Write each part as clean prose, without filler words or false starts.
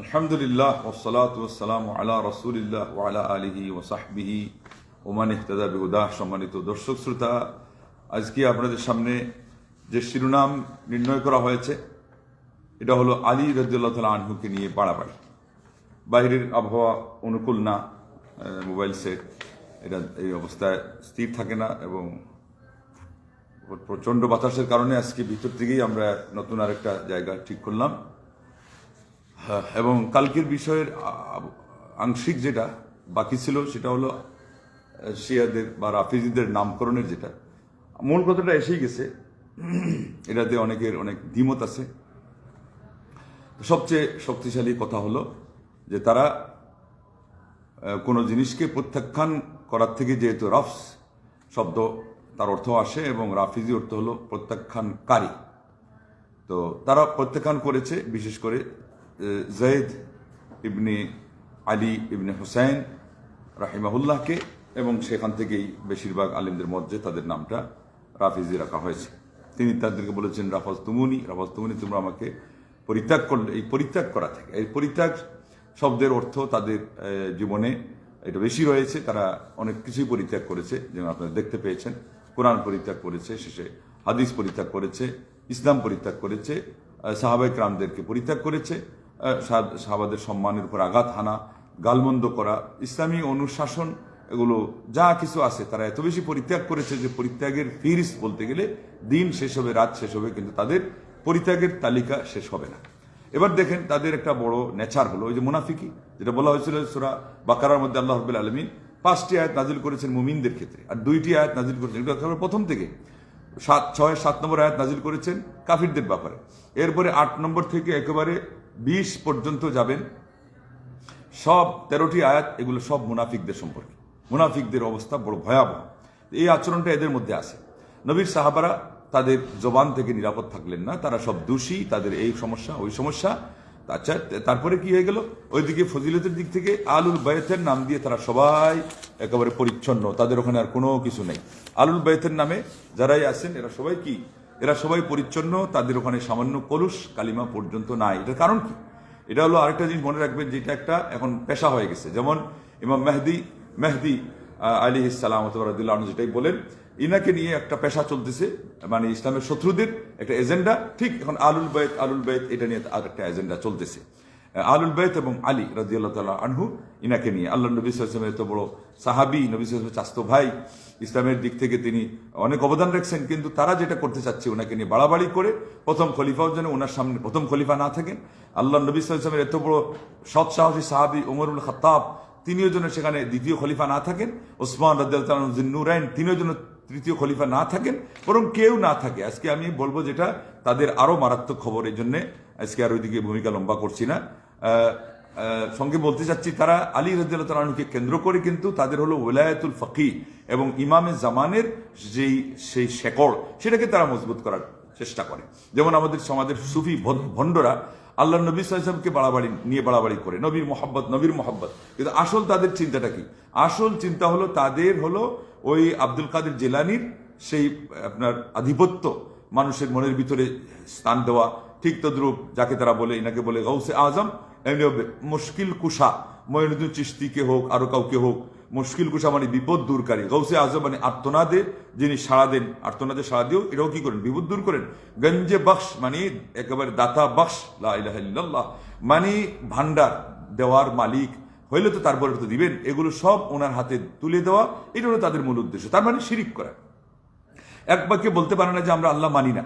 আলহামদুলিল্লাহ ওয়াসসালাতু ওয়াসসালামু আলা রাসূলিল্লাহ ওয়া আলা আলিহি ওয়া সাহবিহি ওয়া মান ইহতাদা বিহুদাহ। সম্মানিত দর্শক শ্রোতা, আজকে আপনাদের সামনে যে শিরোনাম নির্ণয় করা হয়েছে এটা হলো আলী রাদিয়াল্লাহু তাআলা আনহুকে নিয়ে বাড়াবাড়ি। বাইরের আবহাওয়া অনুকূল না, মোবাইল সেট এটা এই অবস্থায় স্থির থাকে না এবং প্রচণ্ড বাতাসের কারণে আজকে ভিতর থেকেই আমরা নতুন আরেকটা জায়গা ঠিক করলাম। এবং কালকের বিষয়ের আংশিক যেটা বাকি ছিল সেটা হলো শিয়াদের বা রাফিজিদের নামকরণের যেটা মূল কথাটা এসেই গেছে। এটাতে অনেকের অনেক দ্বিমত আছে। সবচেয়ে শক্তিশালী কথা হলো যে তারা কোনো জিনিসকে প্রত্যাখ্যান করার থেকে যেহেতু রাফস শব্দ তার অর্থ আসে এবং রাফিজি অর্থ হলো প্রত্যাখ্যানকারী, তো তারা প্রত্যাখ্যান করেছে বিশেষ করে জয়েদ ইবনে আলী ইবনে হুসাইন রাহিমাহুল্লাহকে, এবং সেখান থেকেই বেশিরভাগ আলিমদের মধ্যে তাদের নামটা রাফিজি রাখা হয়েছে। তিনি তাদেরকে বলেছেন রাফাজ তুমুনি তোমরা আমাকে পরিত্যাগ করলে। এই পরিত্যাগ করা থেকে, এই পরিত্যাগ শব্দের অর্থ তাদের জীবনে এটা বেশি রয়েছে। তারা অনেক কিছুই পরিত্যাগ করেছে, যেমন আপনারা দেখতে পেয়েছেন কোরআন পরিত্যাগ করেছে, শেষে হাদিস পরিত্যাগ করেছে, ইসলাম পরিত্যাগ করেছে, সাহাবায়ে কেরামদেরকে পরিত্যাগ করেছে, সাহাবাদের সম্মানের উপর আঘাত হানা, গালমন্দ করা, ইসলামী অনুশাসন, এগুলো যা কিছু আছে তারা এত বেশি পরিত্যাগ করেছে যে পরিত্যাগের ফিরিস্ট বলতে গেলে দিন শেষ হবে, রাত শেষ হবে, কিন্তু তাদের পরিত্যাগের তালিকা শেষ হবে না। এবার দেখেন তাদের একটা বড় নেচার হলো ওই যে মুনাফিকি, যেটা বলা হয়েছিল সূরা বাকারার মধ্যে আল্লাহ রাব্বুল আলামিন 5টি আয়াত নাজিল করেছেন মুমিনদের ক্ষেত্রে, আর 2টি আয়াত নাজিল করেছেন এগুলো প্রথম থেকে 7 নম্বর আয়াত নাজিল করেছেন কাফিরদের ব্যাপারে। এরপরে 8 নম্বর থেকে একেবারে 20 পর্যন্ত যাবেন, সব 13টি আয়াত, এগুলো সব মুনাফিকদের সম্পর্কে। মুনাফিকদের অবস্থা বড় ভয়াবহ। এই আচরণটা এদের মধ্যে আছে। নবীর সাহাবারা তাদের জবান থেকে নিরাপদ থাকলেন না, তারা সব দোষী, তাদের এই সমস্যা ওই সমস্যা। আচ্ছা, তারপরে কি হয়ে গেল? ওইদিকে ফজিলতের দিক থেকে আলুল বায়তের নাম দিয়ে তারা সবাই একেবারে পরিচ্ছন্ন, তাদের ওখানে আর কোনো কিছু নেই। আলুল বায়তের নামে যারাই আছেন এরা সবাই কি? এরা সবাই পরিচ্ছন্ন, তাদের ওখানে সামান্য কলুষ কালিমা পর্যন্ত নাই। এটার কারণ কি? এটা হলো আরেকটা জিনিস মনে রাখবেন, যেটা একটা এখন পেশা হয়ে গেছে। যেমন ইমাম মেহদি আলাইহিস সালাম রাদিয়াল্লাহু আনহু যেটাই বলেন, ইনাকে নিয়ে একটা পেশা চলতেছে, মানে ইসলামের শত্রুদের একটা এজেন্ডা। ঠিক এখন আলুল বাইত এটা নিয়ে আর একটা এজেন্ডা চলতেছে। আলুল বাইত এবং আলী রাদিয়াল্লাহু তাআলা আনহু, ইনাকে নিয়ে আল্লাহ নবী সাল্লাল্লাহু আলাইহি ওয়াসাল্লামের এত বড় সাহাবী, নবী সাল্লাল্লাহু আলাইহি ওয়াসাল্লামের চাচতো ভাই, ইসলামের দিক থেকে তিনি অনেক অবদান রাখছেন, কিন্তু তারা যেটা করতে চাচ্ছে ওনাকে নিয়ে বাড়াবাড়ি করে প্রথম খলিফাও যেন ওনার সামনে প্রথম খলিফা না থাকেন। আল্লাহ নবী সাল্লাল্লাহু আলাইহি ওয়াসাল্লামের এত বড় সৎ সাহসী সাহাবী ওমরুল খাত্তাব, তিনিও যেন সেখানে দ্বিতীয় খলিফা না থাকেন। ওসমান রাদিয়াল্লাহু তাআলা যিন্নুরাইন, তিনিও যেন তৃতীয় খলিফা না থাকেন, বরং কেউ না থাকে। আজকে আমি বলবো যেটা তাদের আরো মারাত্মক খবর, এই জন্য আজকে আর ওইদিকে ভূমিকা লম্বা করছি না। সঙ্গে বলতে চাচ্ছি, তারা আলী রাদিয়াল্লাহু তাআলা আনহুকে কেন্দ্র করে কিন্তু তাদের হলো ওলায়াতুল ফকিহ এবং ইমামে জামানের সেই শেকড়, সেটাকে তারা মজবুত করার চেষ্টা করে। যেমন আমাদের সমাজের সুফি ভণ্ডরা আল্লাহ নবী সাল্লাল্লাহু আলাইহি ওয়াসাল্লামকে বাড়াবাড়ি করে, নবীর মোহাব্বত, কিন্তু আসল তাদের চিন্তাটা কি? আসল চিন্তা হলো তাদের হলো ওই আব্দুল কাদের জিলানীর সেই আপনার আধিপত্য মানুষের মনের ভিতরে স্থান দেওয়া। ঠিক তদ্রূপ যাকে তারা বলে, ইনাকে বলে গাউসে আজম, এমনি মুশকিল কুশা, মঈনুদ্দিন চিশতিকে হোক, আরো কাউকে হোক, মুশকিল কুশা মানে বিপদ দূরকারী, গাউসে আজম মানে আর্তনাদে যিনি সাড়া দেন, আর্তনাদে সাড়া দিয়েও এটাও কি করেন? বিপদ দূর করেন। গঞ্জে বখশ মানে একেবারে দাতা বখশ, লা ইলাহা ইল্লাল্লাহ মানে ভান্ডার দেওয়ার মালিক হইলে তো তারপরে তো দিবেন। এগুলো সব ওনার হাতে তুলে দেওয়া, এটা হলো তাদের মূল উদ্দেশ্য। তার মানে শিরিক করা। এক বাক্যে বলতে পারে না যে আমরা আল্লাহ মানি না,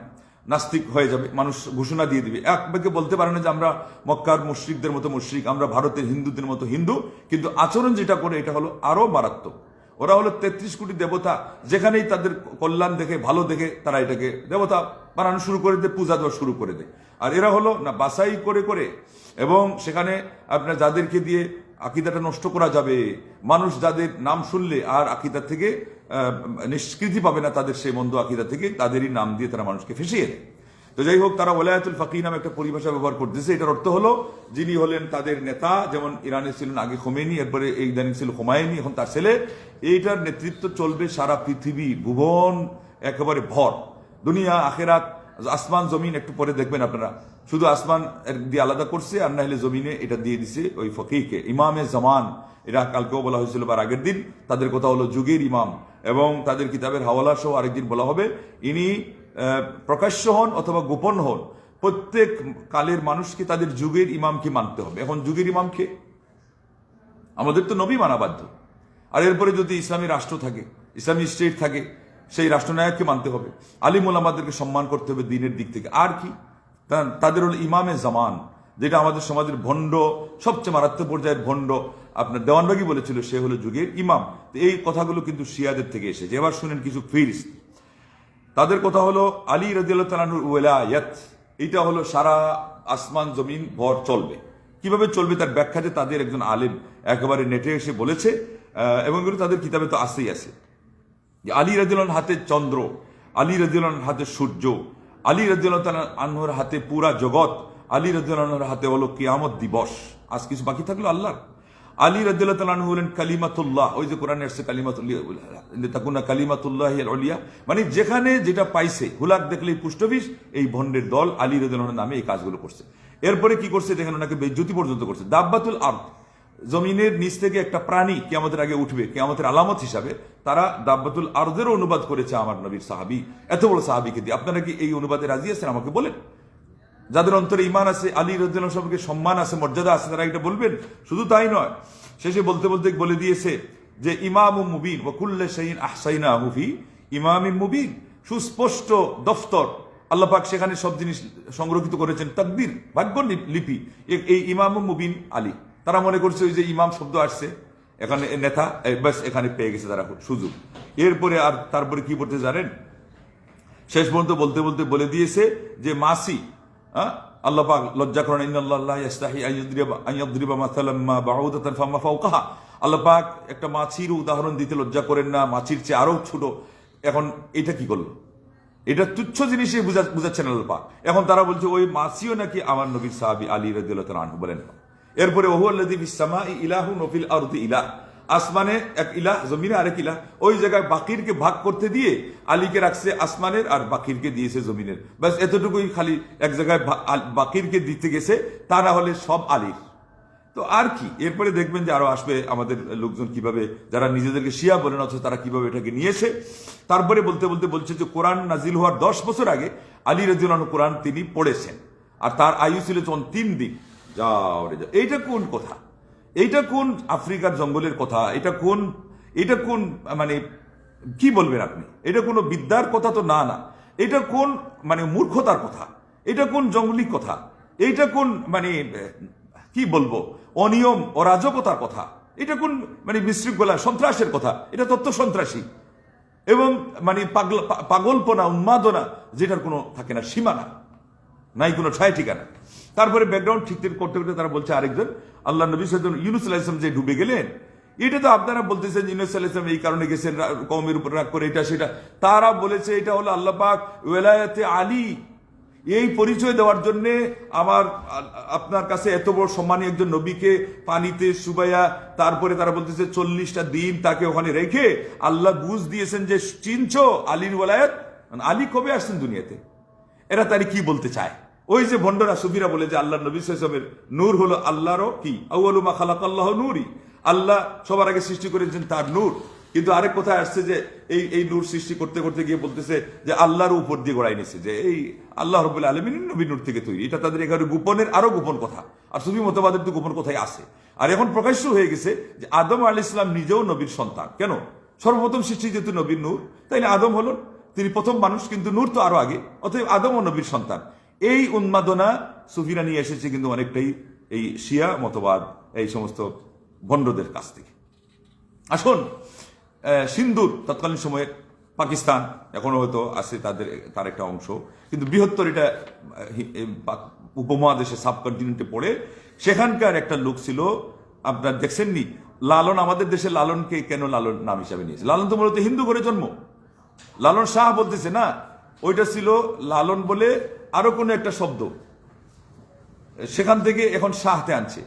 নাস্তিক হয়ে যাবে, মানুষ ঘোষণা দিয়ে দিবে। এক বাক্যে বলতে পারে না যে আমরা মক্কার মুশরিকদের মতো মুশরিক, আমরা ভারতের হিন্দুদের মতো হিন্দু, কিন্তু আচরণ যেটা করে এটা হলো আরো মারাত্মক। ওরা হলো 33 কোটি দেবতা, যেখানেই তাদের কল্যাণ দেখে, ভালো দেখে তারা এটাকে দেবতা বানানো শুরু করে দেয়, পূজা দেওয়া শুরু করে দেয়। আর এরা হলো না বাছাই করে এবং সেখানে আপনার যাদেরকে দিয়ে আকিদাটা নষ্ট করা যাবে, মানুষ যাদের নাম শুনলে আর আকিদা থেকে নিষ্কৃতি পাবে না, তাদের সেই মন্দ আকিদা থেকে তাদেরই নাম দিয়ে তারা মানুষকে ফেসিয়ে দেয়। তো যাই হোক, তারা ওলায়াতুল ফকিহ নামে একটা পরিভাষা ব্যবহার করতেছে। এটার অর্থ হলো যিনি হলেন তাদের নেতা, যেমন ইরানে ছিলেন আগে খোমেনি, এরপরে এই ইদানিং ছিল হুমায়ুনি, এখন তার ছেলে। এইটার নেতৃত্ব চলবে সারা পৃথিবী, ভুবন একেবারে ভর, দুনিয়া আখেরাত, আসমান জমিন, একটু পরে দেখবেন আপনারা শুধু আসমান দিয়ে আলাদা করছে, আর না হলে জমিনে এটা দিয়ে দিছে ওই ফকিহকে, ইমামে জামান। এরা কালকেও বলা হয়েছিল বা আগের দিন, তাদের কথা হলো যুগের ইমাম, এবং তাদের কিতাবের হাওয়ালা সহ আরেকদিন বলা হবে। ইনি প্রকাশ্য হন অথবা গোপন হন, প্রত্যেক কালের মানুষকে তাদের যুগের ইমামকে মানতে হবে। এখন যুগের ইমামকে আমাদের তো নবী মানা বাধ্য, আর এরপরে যদি ইসলামী রাষ্ট্র থাকে, ইসলামী স্টেট থাকে, সেই রাষ্ট্রনায়ককে মানতে হবে। আলিম ওলামাদেরকে সম্মান করতে হবে দিনের দিক থেকে। আর কি, তাদের হলো ইমামে জামান, যেটা আমাদের সমাজের ভণ্ড, সবচেয়ে মারাত্মক পর্যায়ের ভণ্ড আপনার দেওয়ানবাগি বলেছিল সে হলো যুগের ইমাম। তো এই কথাগুলো কিন্তু শিয়াদের থেকে এসেছে। এবার শুনেন কিছু ফিরিস্ত। তাদের কথা হলো আলী রাদিয়াল্লাহু তাআলা আনহুর ওয়ালায়াত, এটা হলো সারা আসমান জমিন ভর চলবে। কিভাবে চলবে তার ব্যাখ্যাতে তাদের একজন আলেম একেবারে নেটে এসে বলেছে, এবং এগুলো তাদের কিতাবে তো আসেই আছে, যে আলী রাদিয়াল্লাহু হাতে চন্দ্র, আলী রাদিয়াল্লাহু হাতে সূর্য, আলী রাদিয়াল্লাহু তাআলা আনহুর হাতে পুরা জগৎ, আলী রাদিয়াল্লাহু আনহুর হাতে হলো কিয়ামত দিবস। আজ কিছু বাকি থাকলো আল্লাহর। আলী রাদিয়াল্লাহু তাআলা আনহু হলেন কালিমাতুল্লাহ, ওই যে কোরআনে আসছে কালিমাতুল্লাহ কালিমাতুল্লাহ আলিয়া, মানে যেখানে যেটা পাইছে, হুলাক দেখলেই পুষ্টবিষ, এই ভণ্ডের দল আলী রাদিয়াল্লাহু নামে এই কাজগুলো করছে। এরপরে কি করছে দেখেন, ওনাকে বেজ্জতি পর্যন্ত করছে। দাব্বাতুল আরদ, জমিনের নিচ থেকে একটা প্রাণী কিয়ামতের আগে উঠবে, কিয়ামতের আলামত হিসাবে তারা দাব্বাতুল আরদেরও অনুবাদ করেছে আমার নবীর সাহাবী, এত বড় সাহাবীকে দিয়ে। আপনারা কি এই অনুবাদে রাজি আছেন? আমাকে বলেন। যাদের অন্তরে ইমান আছে, আলী রাদিয়াল্লাহু সম্পর্কে সম্মান আছে, মর্যাদা আছে, তারা এটা বলবেন। শুধু তাই নয়, শেষে বলতে বলতে বলে দিয়েছে যে ইমামুম মুবিন ওয়া কুল্লু শাইইন আহসাইনাহু ফি ইমামিম মুবিন, সুস্পষ্ট দফতর। আল্লাহ পাক সেখানে সব জিনিস সংরক্ষিত করেছেন, তাকদীর, ভাগ্য লিপি। এই ইমামুম মুবিন আলী। তারা মনে করছে ওই যে ইমাম শব্দ আসছে এখানে, নেতা, ব্যাস এখানে পেয়ে গেছে তারা সুযোগ। এরপরে আর তারপরে কি বলতে জানেন, শেষ পর্যন্ত বলতে বলতে বলে দিয়েছে যে মাসি, আল্লাহ পাক লজ্জা করেন, ইন্নাল্লাহ লা ইস্তাহি আন ইয়াদরিবা মাসালাম মা বাউদাতান ফামা ফাওকাহা। আল্লাহ পাক একটা মাছির উদাহরণ দিতে লজ্জা করেন না, মাছির চেয়ে আরো ছোট। এখন এটা কি করলো? এটা তুচ্ছ জিনিসই বুঝাচ্ছেন আল্লাহ পাক। এখন তারা বলছে ওই মাছিও নাকি আমার নবীর সাহাবী আলী রাদিয়াল্লাহু তাআলা আনহু। বলেন। এরপরে ওহুয়াল্লাযী ফিস সামাই ইলাহুন ওয়া ফিল আরদি ইলাহ, আসমানে এক ইলাহ, জমিনে আরেক ইলাহ। ওই জায়গায় বাকিরকে ভাগ করতে দিয়ে আলীকে রাখছে আসমানের, আর বাকিরকে দিয়েছে জমিনের। ব্যাস এতটুকুই, খালি এক জায়গায় বাকিরকে দিতে গেছে, তা না হলে সব আলীর। তো আর কি, এরপরে দেখবেন যে আরো আসবে আমাদের লোকজন কিভাবে, যারা নিজেদেরকে শিয়া বলেন অথচ তারা কিভাবে এটাকে নিয়েছে। তারপরে বলতে বলতে বলছে যে কোরআন নাজিল হওয়ার 10 বছর আগে আলী রাদিয়াল্লাহু আনহু কোরআন তিনি পড়েছেন, আর তার আয়ু ছিল 3 দিন। যাও রে যাও, এইটা কোন কথা? এইটা কোন আফ্রিকার জঙ্গলের কথা? এটা কোন মানে কি বলবেন আপনি? এটা কোনো বিদ্যার কথা তো না। এটা কোন মানে মূর্খতার কথা? এটা কোন জঙ্গলি কথা? এইটা কোন মানে কি বলবো, অনিয়ম অরাজকতার কথা? এটা কোন মানে বিশৃঙ্খলা সন্ত্রাসের কথা? এটা তথ্য সন্ত্রাসী এবং মানে পাগলপনা, উন্মাদনা, যেটার কোনো থাকে না সীমানা, নাই কোনো ঠায় ঠিকানা। তারপরে ব্যাকগ্রাউন্ড ঠিক করতে করতে তারা বলছে আরেকজন আল্লাহ নবী সাল্লাল্লাহু ইউনূস আলাইহিস সালাম যে ডুবে গেলেন, এটা তো আপনারা বলতেছেন ইউনূস আলাইহিস সালাম এই কারণে গেছেন কওমের উপর রাগ করে, এটা সেটা। তারা বলেছে এটা হলো আল্লাহ পাক ওয়ালায়াতে আলী, এই পরিচয় দেওয়ার জন্য আপনার কাছে এত বড় সম্মানী একজন নবীকে পানিতে সুবাইয়া, তারপরে তারা বলতেছে 40টা দিন তাকে ওখানে রেখে আল্লাহ বুঝ দিয়েছেন যে চিনছো আলীর ওয়ালায়াত। আলী কবে আসছেন দুনিয়াতে? এরা তারই কি বলতে চায়? ওই যে ভণ্ডরা সুফিরা বলে যে আল্লাহ নবী সাল্লাল্লাহু আলাইহি ওয়াসাল্লামের নূর হলো আল্লাহরও কি আউয়ালু মা খালাকাল্লাহু নূরি, আল্লাহ সবার আগে সৃষ্টি করেছেন তার নূর। কিন্তু আরেক কথায় আসছে যে এই নূর সৃষ্টি করতে করতে গিয়ে বলতেছে যে আল্লাহর উপর দিয়ে গড়াই নিচ্ছে, যে এই আল্লাহ রাব্বুল আলামিনের নবী নূর থেকে তৈরি। এটা তাদের এখানে গোপনের আরো গোপন কথা, আর সুফি মতবাদের তো গোপন কথাই আছে। আর এখন প্রকাশ্য হয়ে গেছে যে আদম আলাইহিস সালাম নিজেও নবীর সন্তান। কেন? সর্বপ্রথম সৃষ্টি যেহেতু নবীর নূর, তাইলে আদম হলেন তিনি প্রথম মানুষ, কিন্তু নূর তো আরো আগে, অতএব আদম ও নবীর সন্তান। এই উন্মাদনা সুফিরা নিয়ে এসেছে কিন্তু অনেকটাই এই শিয়া মতবাদ, এই সমস্ত ভণ্ডদের কাছ থেকে। আসুন, সিন্ধুর তৎকালীন সময়ে পাকিস্তান এখনো হয়তো আছে তার একটা অংশ, কিন্তু বৃহত্তর এটা উপমহাদেশে সাবকন্টিনেন্টে পড়ে। সেখানকার একটা লোক ছিল, আপনার দেখছেননি লালন, আমাদের দেশে লালনকে কেন লালন নাম হিসাবে নিয়েছে? লালন তো মূলত হিন্দু ঘরে জন্ম। লালন শাহ বলতেছে না, ওইটা ছিল লালন বলে আরো কোনো একটা শব্দ, সেখান থেকে এখন শাহতে আনছে।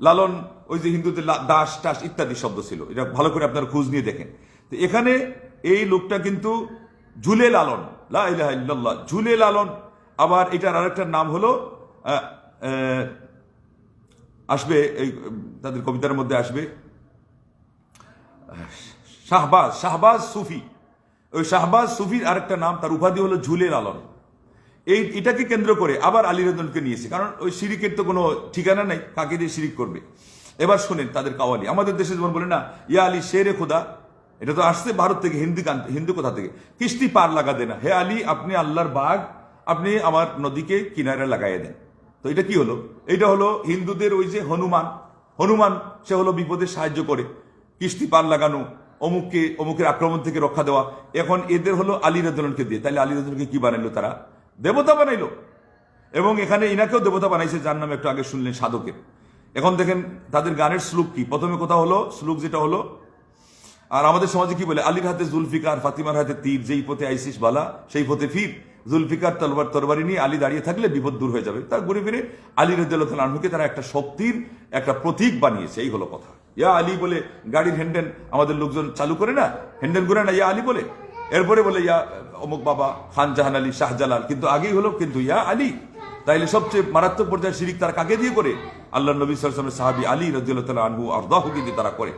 লালন ওই যে হিন্দুদের দাস টাস ইত্যাদি শব্দ ছিল, এটা ভালো করে আপনারা খোঁজ নিয়ে দেখেন। তো এখানে এই লোকটা কিন্তু ঝুলে লালন, লা ইলাহা ইল্লাল্লাহ, ঝুলে লালন। আবার এটার আরেকটা নাম হলো আসবে এই তাদের কবিতার মধ্যে আসবে শাহবাজ, শাহবাজ সুফি। ওই শাহবাজ সুফির আরেকটা নাম, তার উপাধি হলো ঝুলে লালন। এটাকে কেন্দ্র করে আবার আলী রাদিয়াল্লাহু নিয়েছে, কারণ ওই শিরিকের তো কোনো ঠিকানা নাই, কাকে দিয়ে শিরিক করবে। এবার শোনেন তাদের কাওয়ালি। আমাদের দেশে যেমন বলে না, ইয়া আলী শেরে খোদা, এটা তো আসছে ভারত থেকে, হিন্দু কথা থেকে। কিস্তি পার লাগা দেনা, হে আলী আপনি আল্লাহর বাগ, আপনি আমার নদীকে কিনারে লাগাইয়ে দেন। তো এটা কি হলো? এটা হলো হিন্দুদের ওই যে হনুমান, সে হলো বিপদে সাহায্য করে, কিস্তি পার লাগানো, অমুকের আক্রমণ থেকে রক্ষা দেওয়া। এখন এদের হলো আলী রাদিয়াল্লাহুকে দিয়ে, তাহলে আলী রাদিয়াল্লাহুকে কি বানাইলো? তারা দেবতা বানাইলো। এবং এখানে ইনাকেও দেবতা বানাইছে, যার নাম একটু আগে শুনলেন, সাধকের। এখন দেখেন তাদের গানের শ্লোক কি। প্রথমে কথা হলো শ্লোক যেটা হলো, আর আমাদের সমাজে কি বলে, আলীর হাতে জুলফিকার, ফাতিমার হাতে তীর, যেই পথে আইসিস বালা সেই পথে ফির। জুলফিকার তরবারি নিয়ে আলী দাঁড়িয়ে থাকলে বিপদ দূর হয়ে যাবে। তার ঘুরে ফিরে আলী রাদিয়াল্লাহু তাআলা আনহুকে তারা একটা শক্তির একটা প্রতীক বানিয়েছে, এই হলো কথা। ইয়া আলী বলে গাড়ির হ্যান্ডেল আমাদের লোকজন চালু করে না, হ্যান্ডেল করে না, ইয়া আলী বলে। এরপরে বলে ইয়া অমুক বাবা, খান জাহান আলী, শাহজালাল, কিন্তু আগেই হলো কিন্তু ইয়া আলী। তাইলে সবচেয়ে মারাত্মক পর্যায়ে শিরিক তারা কাকে দিয়ে করে? আল্লাহ নবী সাল্লাল্লাহু আলাইহি ওয়াসাল্লামের সাহাবী আলী রাদিয়াল্লাহু তাআলা আনহু আরদাহু দিয়ে তারা করে।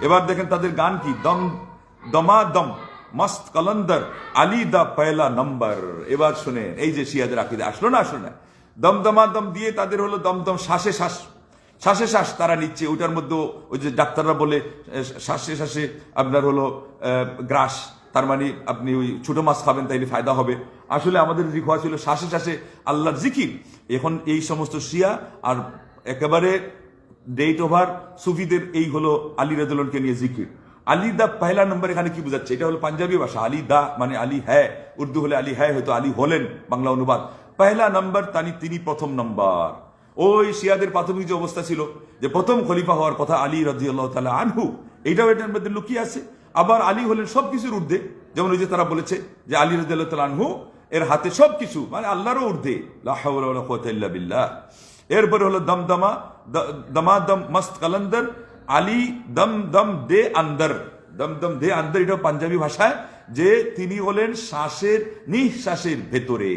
এবার দেখেন তাদের গান কি, দমাদম মস্ত কলন্দর আলী দা পয়লা নম্বর। এবার শুনেন, এই যে শিয়াদের আকীদা আসলো না দমদমাদম দিয়ে তাদের হলো দমদম, শ্বাসে শ্বাস তারা নিচ্ছে। ওইটার মধ্যে ওই যে ডাক্তাররা বলে শ্বাসে আপনার হলো গ্রাস, তার মানে আপনি ওই ছোট মাছ খাবেন তাইলে ফায়দা হবে। আসলে আমাদের জিখোয়া ছিল শ্বাসে আল্লাহর জিকির। এখন এই সমস্ত শিয়া আর একেবারে ডেট ওভার সুফিদের এই হলো আলী রাদিয়াল্লাহুকে নিয়ে জিকির। আলী দা পহেলা নম্বর এখানে কি বোঝাচ্ছে? এটা হলো পাঞ্জাবি ভাষা। আলী দা মানে আলী হ্যাঁ, উর্দু হলে আলী হ্যাঁ, হয়তো আলী হলেন বাংলা অনুবাদ। পহেলা নম্বর তানি তিনি প্রথম নম্বর। ওই শিয়াদের প্রাথমিক যে অবস্থা ছিল যে প্রথম খলিফা হওয়ার কথা আলী রাদিয়াল্লাহু তাআলা আনহু, এইটাও এটার মধ্যে লুকিয়ে আছে। আবার আলী হলেন সবকিছুর ঊর্ধ্বে, যেমন ওই যে তারা বলেছে যে আলী রাদিয়াল্লাহু তাআলা আনহু এর হাতে সবকিছু, মানে আল্লাহরও ঊর্ধ্বে, লা হাওলা ওয়ালা কুওয়াতা ইল্লা বিল্লাহ। এরপরে হলো দমাদম মস্ত কলন্দর আলী দম দে আন্দর, দম দে আন্দর, এটা পাঞ্জাবি ভাষায়, যে তিনি হলেন শ্বাসের নিঃশ্বাসের ভেতরে।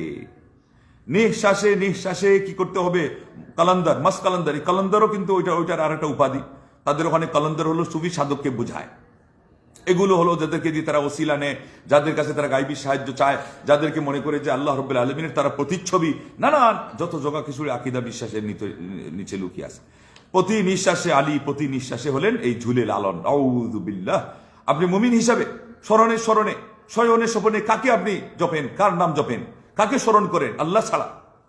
নিঃশ্বাসে কি করতে হবে? কালান্দার, মাস কালান্দার। এই কালান্দারও কিন্তু ওইটার আর একটা উপাধি। তাদের ওখানে কালান্দার হলো সুফি সাধককে বোঝায়। এগুলো হলো যাদেরকে দিয়ে তারা ওসিলা নেয়, যাদের কাছে তারা গাইবী সাহায্য চায়, যাদেরকে মনে করে যে আল্লাহ রাব্বুল আলামিনের তারা প্রতিচ্ছবি, নানান যত জগা কিছুর আকীদা বিশ্বাসের নিচে লুকিয়ে আছে। প্রতি নিঃশ্বাসে আলী, প্রতি নিঃশ্বাসে হলেন এই ঝুলে লালন। আউযু বিল্লাহ। আপনি মুমিন হিসাবে স্মরণে শয়নে স্বপনে কাকে আপনি জপেন? কার নাম জপেন? কাকে স্মরণ করেন? আল্লাহ ছাড়া।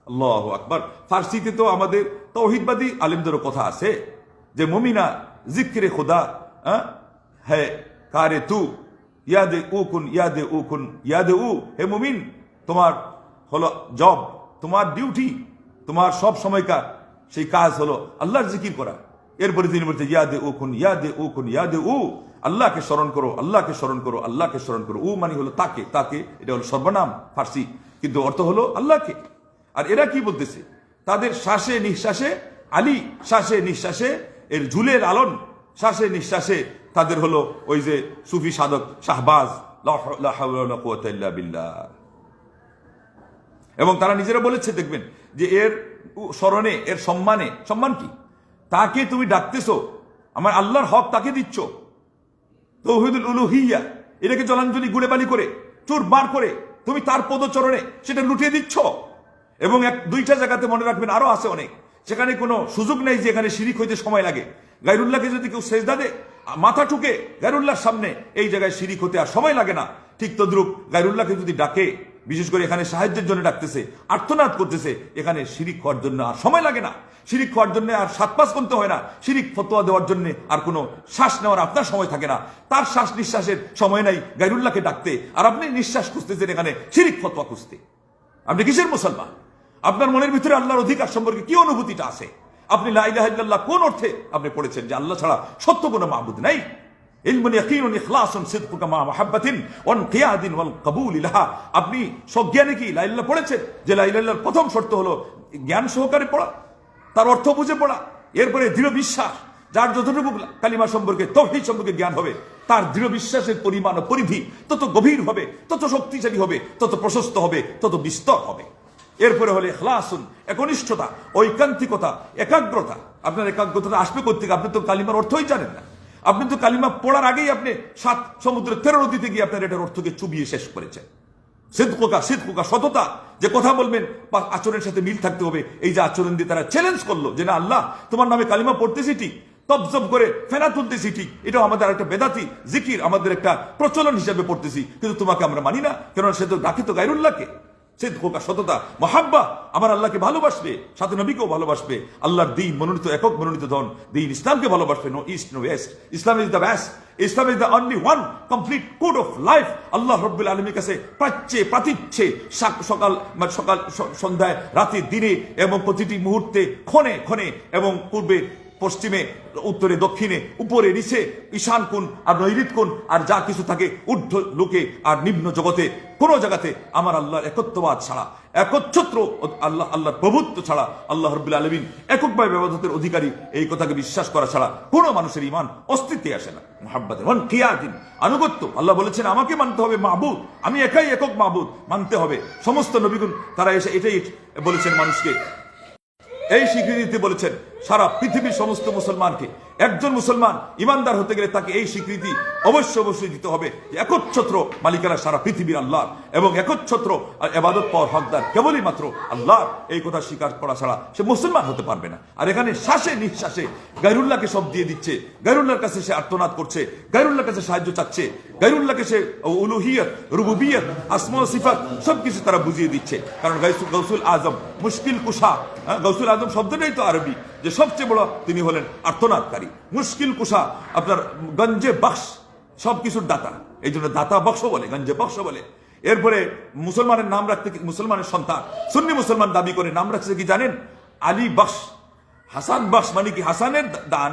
আল্লাহু আকবার। ফার্সিতে তো আমাদের তাওহীদবাদী আলেমদেরও কথা আছে যে মুমিনা জিক্রে খুদা হ্যাঁ কারে তু ইয়াদে উ। হে মুমিন, তোমার হলো জব, তোমার ডিউটি, তোমার সব সময়কার সেই কাজ হলো আল্লাহর জিকির করা। এরপরে তিনি বলতে ইয়াদে উ, আল্লাহকে স্মরণ করো, আল্লাহকে স্মরণ করো, আল্লাহকে স্মরণ করো। উ মানে হলো তাকে, এটা হলো সর্বনাম ফার্সি, কিন্তু অর্থ হলো আল্লাহকে। আর এরা কি বলতেছে? তাদের শ্বাসে নিঃশ্বাসে আলী, শ্বাসে নিঃশ্বাসে এর ঝুলে লালন, শ্বাসে নিঃশ্বাসে তাদের হলো ওই যে সুফি সাধক শাহবাজ, লা হাওলা ওয়ালা কুওয়াতা ইল্লা বিল্লাহ। এবং তারা নিজেরা বলেছে, দেখবেন যে এর স্মরণে, এর সম্মান কি? তাকে তুমি ডাকতেছো, আমার আল্লাহর হক তাকে দিচ্ছ, তাওহীদুল উলুহিয়্যা, এটাকে জলাঞ্জলি গুড়েবালি করে চুরমার করে তুমি তার পদচরণে সেটা লুটিয়ে দিচ্ছ। এবং দুইটা জায়গাতে মনে রাখবেন, আরো আছে অনেক, সেখানে কোনো সুযোগ নেই যে এখানে শিরিক হইতে সময় লাগে। গায়রুল্লাহকে যদি কেউ সেজদা দেয়, মাথা ঠুকে গায়রুল্লাহর সামনে, এই জায়গায় শিরিক হতে আর সময় লাগে না। ঠিক তদ্রুপ গায়রুল্লাহকে যদি ডাকে, বিশেষ করে এখানে সাহায্যের জন্য ডাকতেছে, আর্তনাদ করতেছে, এখানে শিরিক হওয়ার জন্য আর সময় লাগে না। শিরিক হওয়ার জন্য আর 7 মাস গুনতে হয় না। শিরিক ফতোয়া দেওয়ার জন্য আর কোনো শ্বাস নেওয়ার আপনার সময় থাকে না। তার শ্বাস নিঃশ্বাসের সময় নাই গায়রুল্লাহকে ডাকতে, আর আপনি নিঃশ্বাস খুঁজতেছেন এখানে শিরিক ফতোয়া খুঁজতে। আপনি কিসের মুসলমান? আপনার মনের ভিতরে আল্লাহর অধিকার সম্পর্কে কি অনুভূতিটা আছে? আপনি লা ইলাহা ইল্লাল্লাহ কোন অর্থে আপনি পড়েছেন যে আল্লাহ ছাড়া সত্য কোনো মাবুদ নাই? ইলমুন ইয়াকিনুন ইখলাসুন সিদকুকা মা মুহাব্বাতিন ওয়ান কিয়াদিন ওয়াল কবুল লাহা। আপনি সজ্ঞানে কি লা ইলাহা পড়েছেন? যে লা ইলাহার প্রথম শর্ত হলো জ্ঞান সহকারে পড়া, তার অর্থ বুঝে পড়া, এরপরে দৃঢ় বিশ্বাস। যার যতটুকু কালিমা সম্পর্কে, তাওহীদ সম্পর্কে জ্ঞান হবে, তার দৃঢ় বিশ্বাসের পরিমাণ ও পরিধি তত গভীর হবে, তত শক্তিশালী হবে, তত প্রশস্ত হবে, তত বিস্তর হবে। এরপরে হলে ইখলাসুন, একনিষ্ঠতা, ঐকান্তিকতা, একাগ্রতা। আপনার একাগ্রতা আসবে কোত্থেকে? আপনি তো কালিমার অর্থই জানেন না। আপনি তো কালিমা পড়ার আগেই আপনি 7 সমুদ্রের 13 নদীতে গিয়ে আপনার এটার অর্থকে চুবিয়ে শেষ করেছেন। সিদকুকা, সততা, যে কথা বলবেন আচরণের সাথে মিল থাকতে হবে। এই যে আচরণ দিয়ে তারা চ্যালেঞ্জ করলো যে না আল্লাহ তোমার নামে কালিমা পড়তেছি ঠিক, তবজব করে ফেনা তুলতেছি ঠিক, এটাও আমাদের একটা বেদাতি জিকির, আমাদের একটা প্রচলন হিসেবে পড়তেছি, কিন্তু তোমাকে আমরা মানি না, কেননা সে তো ডাকে তো গায়রুল্লাহকে। সিদকুকা, সততা, মহাব্বা, আমার আল্লাহকে ভালোবাসবে, সাথে নবীকেও ভালোবাসবে, আল্লাহর দিন মনোনীত একক মনোনীত ধন দিন ইসলামকে ভালোবাসবে। No east no west, Islam is the best, Islam is the only one complete code of life. আল্লাহ রাব্বুল আলামিনের কাছে প্রাচ্যে সকাল সন্ধ্যায়, রাতে, দিনে এবং প্রতিটি মুহূর্তে, ক্ষণে ক্ষণে এবং পূর্বে পশ্চিমে, উত্তরে, দক্ষিণে, উপরে, নিচে, ঈশান কোণ আর নৈঋত কোণ আর যা কিছু থাকে, ঊর্ধ্ব লোকে আর নিম্ন জগতে, কোন জায়গাতে আমার আল্লাহর একত্ববাদ ছাড়া, একচ্ছত্র আল্লাহর প্রভুত্ব ছাড়া, আল্লাহ রাব্বুল আলামিন এককভাবে ইবাদতের অধিকারী এই কথাকে বিশ্বাস করা ছাড়া কোনো মানুষের ঈমান অস্তিত্বে আসে না। মুহাব্বতে ওয়ান কিয়াদিন, আনুগত্য। আল্লাহ বলেছেন আমাকে মানতে হবে, মাবুদ আমি একাই, একক মাবুদ মানতে হবে। সমস্ত নবীগণ তারা এসে এটাই বলেছেন মানুষকে, এই স্বীকৃতি দিতে বলেছেন সারা পৃথিবীর সমস্ত মুসলমানকে। একজন মুসলমান ইমানদার হতে গেলে তাকে এই স্বীকৃতি অবশ্যই দিতে হবে যে একচ্ছত্র মালিকানা সারা পৃথিবীর আল্লাহ, এবং একচ্ছত্র ইবাদত পাওয়ার হকদার কেবলই মাত্র আল্লাহ। এই কথা স্বীকার করা ছাড়া সে মুসলমান হতে পারবে না। আর এখানে শ্বাসে নিঃশ্বাসে গায়রুল্লাহকে সব দিয়ে দিচ্ছে, গায়রুল্লাহর কাছে সে আর্তনাদ করছে, গায়রুল্লাহর কাছে সাহায্য চাচ্ছে, গায়রুল্লাহকে সে উলুহিয়ত, রুবুবিয়ত, আসমা ও সিফাত সবকিছু তারা বুঝিয়ে দিচ্ছে। কারণ গৌসুল আজম, মুশকিল কুশা, গৌসুল আজম শব্দটাই তো আরবি, যে সবচেয়ে বড় তিনি হলেন আর্তনাদকারী। মুশকিল কুশা আপনার গঞ্জে বক্স, সবকিছুর দাতা, এই জন্য দাতা বক্স বলে, গঞ্জে বক্স বলে। এরপরে মুসলমানের নাম রাখতে, মুসলমানের সন্তান সুন্নি মুসলমান দাবি করে নাম রাখছে কি জানেন? আলী বক্স, হাসান বক্স, মানে কি হাসানের দান।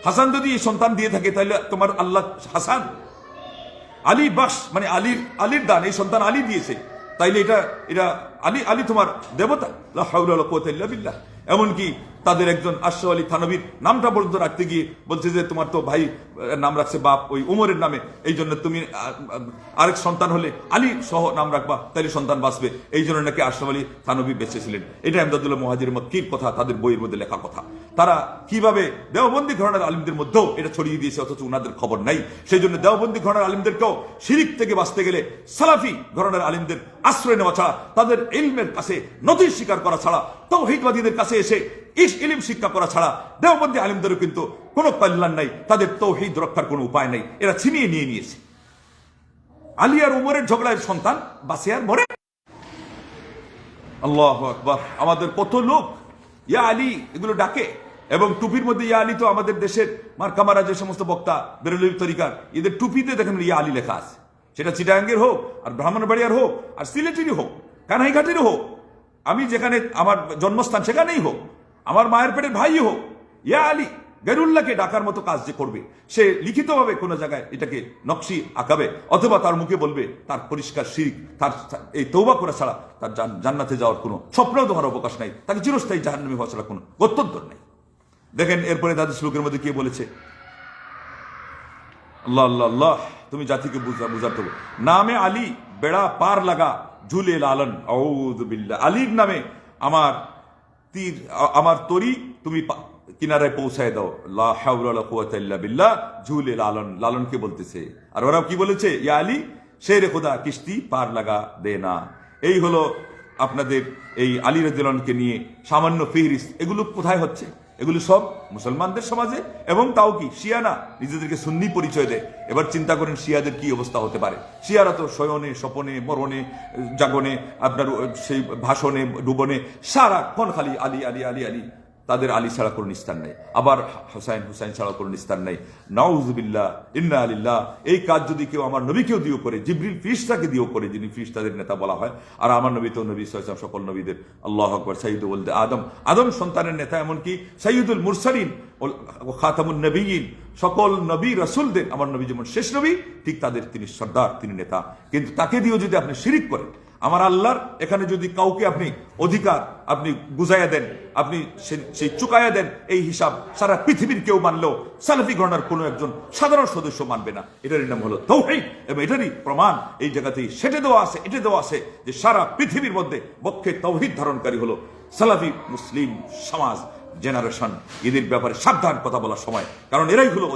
হাসান যদি এই সন্তান দিয়ে থাকে তাহলে তোমার আল্লাহ হাসান। আলী বক্স মানে আলীর দান, এই সন্তান আলী দিয়েছে, তাইলে এটা আলী তোমার দেবতা। লা হাওলা ওয়ালা কুওয়াতা ইল্লা বিল্লাহ। এমনকি তাদের একজন আশরাফ আলী থানভীর নামটা পর্যন্ত রাখতে গিয়ে বলছে যে তোমার তো ভাই নাম রাখছে বাপ ওই উমরের নামে, এই জন্য তুমি আরেক সন্তান হলে আলী সহ নাম রাখবা, তাইলে সন্তান বাঁচবে। এই জন্য নাকি আশরাফ আলী থানভী বেঁচেছিলেন। এটা ইমদাদুল্লাহ মুহাজির মক্কির কথা, তাদের বইয়ের মধ্যে লেখা কথা। তারা কিভাবে দেওবন্দি ঘরানার আলিমদের মধ্যেও এটা ছড়িয়ে দিয়েছে, অথচ উনাদের খবর নাই। সেই জন্য দেওবন্দি ঘরানার আলিমদেরকেও শিরিক থেকে বাঁচতে গেলে সালাফি ঘরানার আলিমদের আশ্রয় নেওয়া ছাড়া, তাদের ইলমের কাছে নথি স্বীকার করা ছাড়া, তাওহীদবাদীদের কাছে এসে ইলম শিক্ষা করা ছাড়া দেওবন্দি আলিমদেরও কিন্তু কোনো কল্যাণ নাই, তাদের তাওহীদ রক্ষার কোনো উপায় নাই। এরা ছিনিয়ে নিয়েছে। আলী আর উমরের ঝগড়ার সন্তান বাঁচে আর মরে। আল্লাহু আকবার। আমাদের কত লোক ইয়া আলী এগুলো ডাকে, এবং টুপির মধ্যে ইয়া আলী তো আমাদের দেশের মার্কামারা যে সমস্ত বক্তা বেরলভী তরিকার, এদের টুপিতে দেখেন ইয়া আলী লেখা আছে। সেটা চিটাগাঙ্গের হোক, আর ব্রাহ্মণবাড়িয়ার হোক, আর সিলেটেরই হোক, কানাইঘাটেরও হোক, আমি যেখানে আমার জন্মস্থান সেখানেই হোক, আমার মায়ের পেটের ভাই হোক, ইয়া আলী গায়রুল্লাহকে ডাকার মতো কাজ যে করবে, সে লিখিতভাবে কোনো জায়গায় এটাকে নকশি আঁকাবে, অথবা তার মুখে বলবে, তার পরিষ্কার শিরক, তার এই তওবা করা ছাড়া তার জান্নাতে যাওয়ার কোনো স্বপ্নও তোমার অবকাশ নাই, তাকে চিরস্থায়ী জাহান্নামী হওয়া ছাড়া কোনো গত্যন্তর নেই। দেখেন এরপরে তাদের শ্লোকের মধ্যে কে বলেছে, আল্লাহ আল্লাহ আল্লাহ, তুমি জাতিকে বুঝাতে হবে। নামে আলী বেড়া পার লাগা ঝুলে লালন, আউযু বিল্লাহ। আলীর নামে আমার তরি তুমি কিনারায় পৌঁছায় দাও। লা হাওলা ওয়ালা কুওয়াতা ইল্লা বিল্লাহ। ঝুলে লালন, লালনকে বলতেছে। আর ওরা কি বলেছে? ইয়া আলী শেরে খোদা কিস্তি পার লাগা দে না। এই হলো আপনাদের এই আলী রাদিয়াল্লাহু নিয়ে সামান্য ফিহরিস্ত। এগুলো কোথায় হচ্ছে? এগুলো সব মুসলমানদের সমাজে, এবং তাও কি শিয়া না, নিজেদেরকে সুন্নি পরিচয় দেয়। এবার চিন্তা করেন শিয়াদের কি অবস্থা হতে পারে। শিয়ারা তো শয়নে, স্বপনে, মরণে, জাগনে, আপনার সেই ভাষণে, ডুবনে সারাক্ষণ খালি আলী আলী আলী আলী। তাদের আলী ছাড়া কোনো নিস্তার নেই। আবার হুসাইন ছাড়া কোনো নিস্তার নেই। নাউযুবিল্লাহ, ইন্না লিল্লাহ। এই কাজ যদি কেউ আমার নবীকেও দিয়েও করে, জিবরিল ফিরিস্তাকে দিয়েও করে, যিনি ফিরিস্তাদের নেতা বলা হয়, আর আমার নবী তো নবী সাল্লাল্লাহু আলাইহি ওয়াসাল্লাম সকল নবীদের আল্লাহু আকবার সাইয়্যিদুল ওয়ালদ আদম সন্তানের নেতা, এমনকি সাইয়্যিদুল মুরসালিন ও খাতামুন নবিয়্যিন, সকল নবী রাসূলদের আমার নবী যেমন শেষ নবী, ঠিক তাদের তিনি সর্দার, তিনি নেতা। কিন্তু তাকে দিয়েও যদি আপনি শিরিক করেন, আমার আল্লাহর এখানে যদি কাউকে আপনি অধিকার আপনি বুঝাইয়া দেন, আপনি সেই চুকাইয়া দেন, এই হিসাব সারা পৃথিবীর কেউ মানলেও সালাফি ঘরানার কোনো একজন সাধারণ সদস্য মানবে না। এটারই নাম হলো তাওহীদ, এবং এটারই প্রমাণ এই জায়গাতেই সেটে দেওয়া আছে, এটে দেওয়া আছে যে সারা পৃথিবীর মধ্যে পক্ষে তাওহীদ ধারণকারী হলো সালাফি মুসলিম সমাজ জেনারেশন। এদের ব্যাপারে সাবধান কথা বলার সময়, কারণ এরাই হলো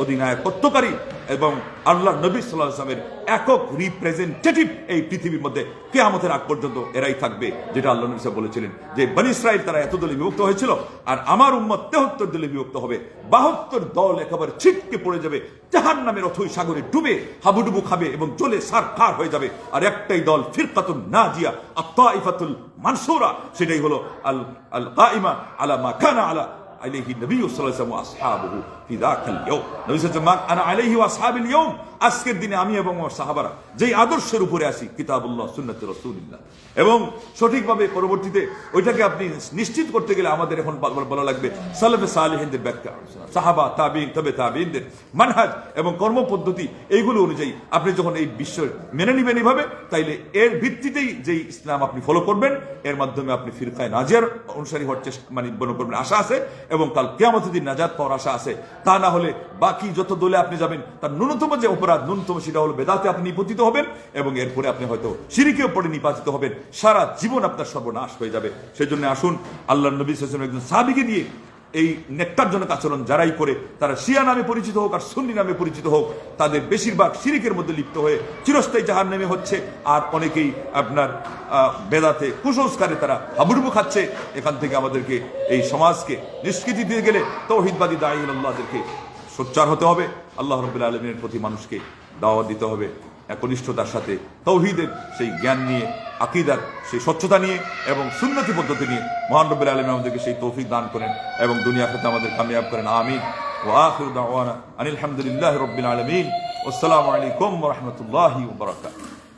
অধিনায়কত্বকারী এবং আল্লাহ নবী সাল্লাল্লাহু আলাইহি ওয়াসাল্লামের একক রিপ্রেজেন্টেটিভ এই পৃথিবীর মধ্যে কিয়ামতের আগ পর্যন্ত এরাই থাকবে। যেটা আল্লাহ নবী সাল্লাল্লাহু আলাইহি ওয়াসাল্লাম বলেছিলেন যে বনী ইসরাইল তারা এত দলে বিভক্ত হয়েছিল, আর আমার উম্মত 73 দলে বিভক্ত হবে, 72 দল একেবারে ছিটকে পড়ে যাবে, জাহান্নামের অথই সাগরে ডুবে হাবুডুবু খাবে এবং জ্বলে সারখার হয়ে যাবে। আর একটাই দল ফিরকাতুন নাজিয়া আত-তাইফাতুল মানসুরা, সেটাই হলো আল কাইমা আলা মা কানা আলা আলাইহি নবী সাল্লাল্লাহু আলাইহি ওয়াসাল্লাম ওয়া আসহাবুহু ফি যাকাল ইয়াউম। নবী সাল্লাল্লাহু আলাইহি ওয়াসাল্লাম আনা আলাইহি ওয়া আসহাবিল ইয়াউম, আজকের দিনে আমি এবং আমার সাহাবারা যেই আদর্শের উপরে আছি, কিতাবুল্লাহ সুন্নাতে রাসূলুল্লাহ, এবং সঠিকভাবে পরবর্তীতে ওইটাকে আপনি নিশ্চিত করতে গেলে আমাদের এখন বলা লাগবে সালাফে সালেহিনদের ব্যাখ্যা, সাহাবা তাবিঈন তবে তাবিঈনদের মানহাজ এবং কর্মপদ্ধতি, এইগুলো অনুযায়ী আপনি যখন এই বিশ্ব মেনে নিবেন এইভাবে, তাইলে এর ভিত্তিতেই যেই ইসলাম আপনি ফলো করবেন, এর মাধ্যমে আপনি ফিরকায়ে নাজিয়ার অনুসারী হওয়ার চেষ্টা মনে করবেন, আশা আছে, এবং কাল কিয়ামতের দিন নাজাত পাওয়ার আশা আছে। তা না হলে বাকি যত দলে আপনি যাবেন, তার ন্যূনতম যে অপরাধ, ন্যূনতম সেটা হলো বেদাতে আপনি নিপতিত হবেন, এবং এরপরে আপনি হয়তো শিরকেও পড়ে নিপাতিত হবেন, সারা জীবন আপনার সর্বনাশ হয়ে যাবে। সেই জন্য আসুন আল্লাহর নবী সাল্লাল্লাহু আলাইহি ওয়াসাল্লাম একজন সাহাবীকে নিয়ে এই নেককারজনক আচরণ যারাই করে, তারা শিয়া নামে পরিচিত হোক আর সুন্নি নামে পরিচিত হোক, তাদের বেশিরভাগ শিরকের মধ্যে লিপ্ত হয়ে চিরস্থায়ী জাহান্নামে হচ্ছে, আর অনেকেই আপনার বেদাতে কুসংস্কারে তারা হাবুডুবু খাচ্ছে। এখান থেকে আমাদেরকে এই সমাজকে নিষ্কৃতি দিয়ে গেলে তাওহীদবাদী দাঈউল্লাহদেরকে সোচ্চার হতে হবে, আল্লাহ রাব্বুল আলামিনের প্রতি মানুষকে দাওয়াত দিতে হবে একনিষ্ঠতার সাথে, তাওহীদের সেই জ্ঞান নিয়ে, আকীদার সেই স্বচ্ছতা নিয়ে এবং সুন্নতি পদ্ধতি নিয়ে। মহান রব্বুল আলামিন আমাদেরকে সেই তৌফিক দান করেন এবং দুনিয়া আখিরাতে আমাদের কামিয়াব করেন, আমিন। ওয়া আখিরু দাওয়ানা আনিল হামদুলিল্লাহি রাব্বিল আলামিন। আসসালামু আলাইকুম ওয়া রাহমাতুল্লাহি ওয়া বারাকাতুহু।